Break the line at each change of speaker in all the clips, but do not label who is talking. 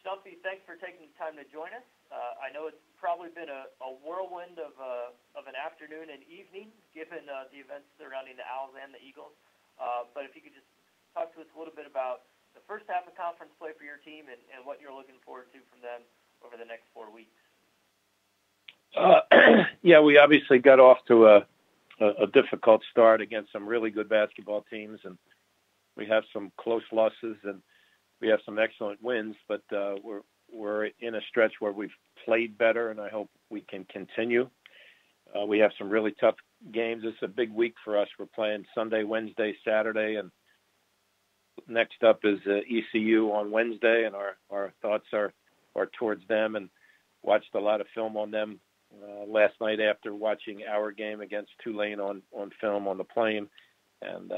Dunphy, thanks for taking the time to join us. I know it's probably been a whirlwind of an afternoon and evening, given the events surrounding the Owls and the Eagles. But if you could just talk to us a little bit about the first half of conference play for your team and what you're looking forward to from them over the next 4 weeks.
Yeah, we obviously got off to a difficult start against some really good basketball teams, and we have some close losses and we have some excellent wins, but we're in a stretch where we've played better, and I hope we can continue. We have some really tough games. It's a big week for us. We're playing Sunday, Wednesday, Saturday, and next up is ECU on Wednesday, and our thoughts are towards them, and watched a lot of film on them last night after watching our game against Tulane on film on the plane. And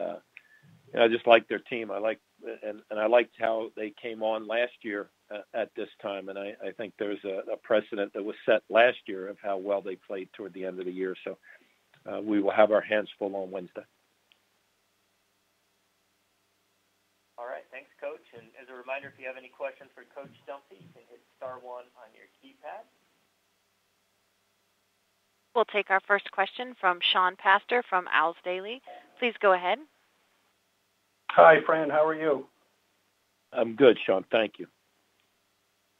I just like their team. I liked how they came on last year at this time, and I think there's a precedent that was set last year of how well they played toward the end of the year. So we will have our hands full on Wednesday.
All right, thanks, Coach. And as a reminder, if you have any questions for Coach Dunphy, you can hit *1 on your keypad.
We'll take our first question from Sean Pastor from Owls Daily. Please go ahead.
Hi, Fran. How are you?
I'm good, Sean. Thank you.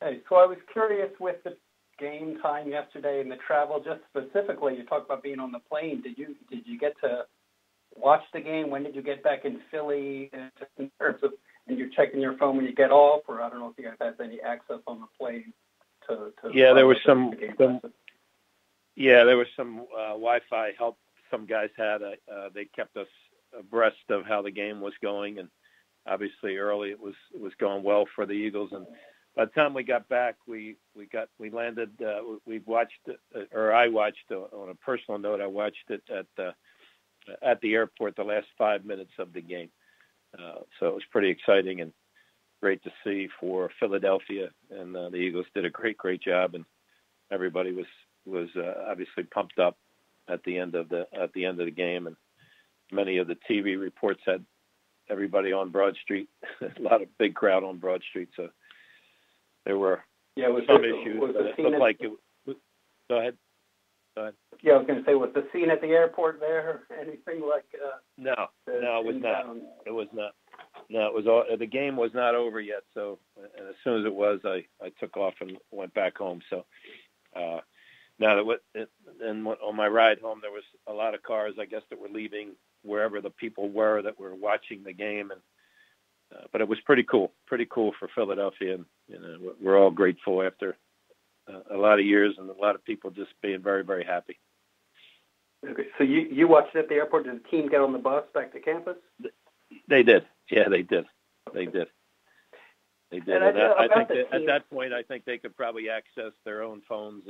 Hey, so I was curious with the game time yesterday and the travel, just specifically, you talked about being on the plane. Did you get to watch the game? When did you get back in Philly? Just in terms of, and you're checking your phone when you get off, or I don't know if you guys had any access on the plane to
yeah, there was some Wi-Fi help some guys had. They kept us abreast of how the game was going, and obviously early it was going well for the Eagles. And by the time we got back, we landed. We watched, or I watched on a personal note. I watched it at the airport the last 5 minutes of the game. So it was pretty exciting and great to see for Philadelphia, and the Eagles did a great job, and everybody was obviously pumped up at the end of the game, and many of the TV reports had everybody on Broad Street, a lot of big crowd on Broad Street. So there were some issues. It looked like it. Go ahead.
Yeah, I was going to say, was the scene at the airport there anything like?
No, it was not. It was not. No, it was all. The game was not over yet. So, and as soon as it was, I took off and went back home. So, and on my ride home, there was a lot of cars, I guess, that were leaving wherever the people were that were watching the game, and but it was pretty cool for Philadelphia, and we're all grateful after a lot of years and a lot of people just being very, very happy.
Okay, so you watched it at the airport. Did the team get on the bus back to campus?
They did. Yeah, they did. They did. And I think at that point, I think they could probably access their own phones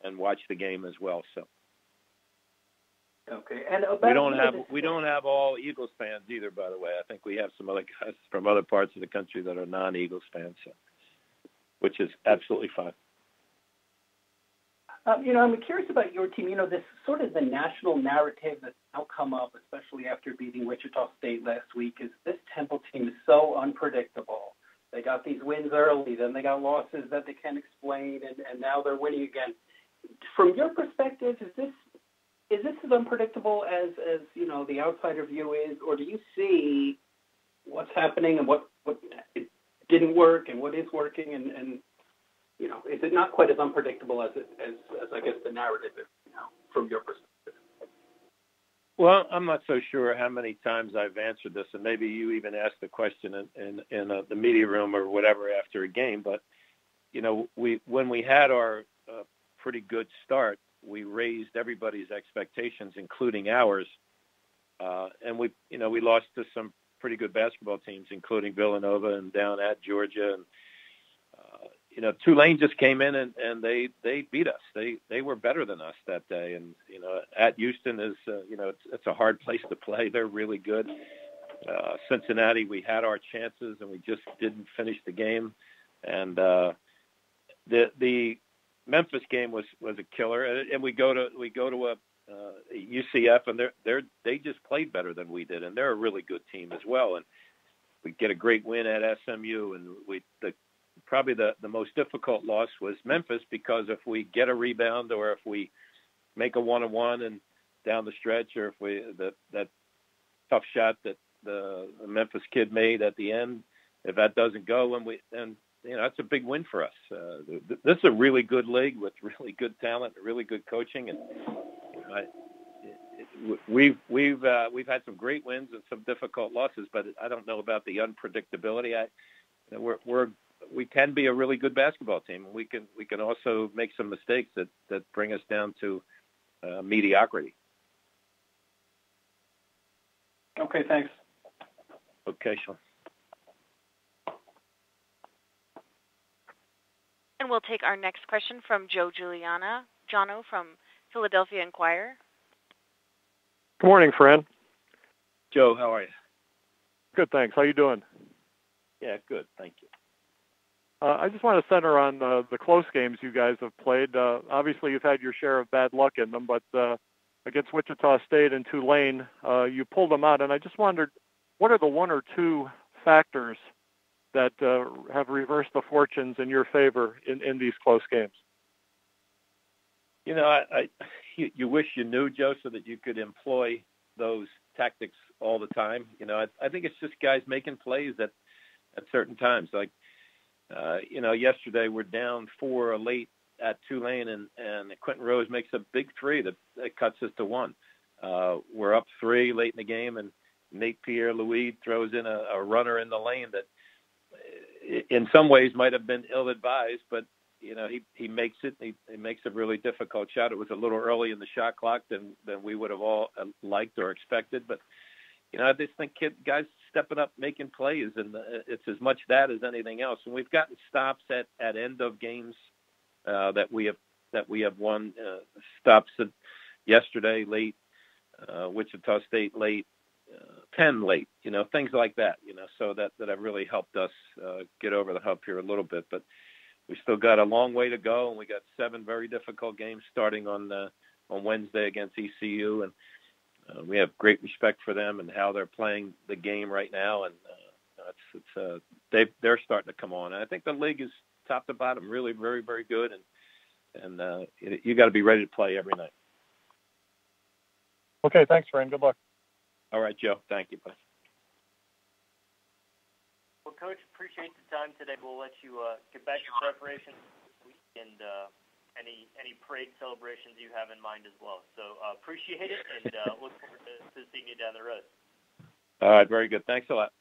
and watch the game as well. So.
Okay, and
we don't have all Eagles fans either, by the way. I think we have some other guys from other parts of the country that are non-Eagles fans, so, which is absolutely fine.
I'm curious about your team. This sort of the national narrative that's now come up, especially after beating Wichita State last week, is this Temple team is so unpredictable. They got these wins early, then they got losses that they can't explain, and now they're winning again. From your perspective, is this as unpredictable as the outsider view is, or do you see what's happening and what it didn't work and what is working, and is it not quite as unpredictable as I guess the narrative is, from your perspective?
Well, I'm not so sure how many times I've answered this, and maybe you even asked the question in the media room or whatever after a game. But when we had our pretty good start, we raised everybody's expectations, including ours, and we lost to some pretty good basketball teams, including Villanova and down at Georgia, and Tulane just came in and they beat us. They were better than us that day, and at Houston is it's a hard place to play. They're really good. Cincinnati, we had our chances and we just didn't finish the game, and the Memphis game was a killer, and we go to a UCF, and they just played better than we did, and they're a really good team as well. And we get a great win at SMU, and the probably the most difficult loss was Memphis, because if we get a rebound or if we make a 1-on-1 and down the stretch, or if we that tough shot that the Memphis kid made at the end, if that doesn't go, then that's a big win for us. This is a really good league with really good talent, really good coaching, and we've had some great wins and some difficult losses, but I don't know about the unpredictability. We can be a really good basketball team, and we can also make some mistakes that bring us down to mediocrity.
Okay, thanks.
Okay, Sean.
And we'll take our next question from Joe Giuliano from Philadelphia Inquirer.
Good morning, Fran.
Joe, how are you?
Good, thanks. How you doing?
Yeah, good. Thank you.
I just want to center on the close games you guys have played. Obviously, you've had your share of bad luck in them, but against Wichita State and Tulane, you pulled them out. And I just wondered, what are the one or two factors that have reversed the fortunes in your favor in these close games?
You wish you knew, Joe, so that you could employ those tactics all the time. I think it's just guys making plays at certain times. Like, yesterday we're down 4 late at Tulane, and Quentin Rose makes a big three that cuts us to 1. We're up 3 late in the game, and Nate Pierre-Louis throws in a runner in the lane that in some ways might have been ill-advised, but he makes it. He makes a really difficult shot. It was a little early in the shot clock than we would have all liked or expected. But I just think guys stepping up, making plays, and it's as much that as anything else. And we've gotten stops at end of games that we have won. Stops at yesterday late, Wichita State late, Penn late. Things like that. So that have really helped us get over the hump here a little bit, but. We still got a long way to go, and we got 7 very difficult games starting on Wednesday against ECU, and we have great respect for them and how they're playing the game right now, and they're starting to come on. And I think the league is top to bottom really very, very good, and you got to be ready to play every night.
Okay, thanks, Fran. Good luck.
All right, Joe. Thank you, buddy.
Well, Coach, appreciate the time today. We'll let you get back to preparation and any parade celebrations you have in mind as well. So appreciate it, and look forward to seeing you down the road.
All right, very good. Thanks a lot.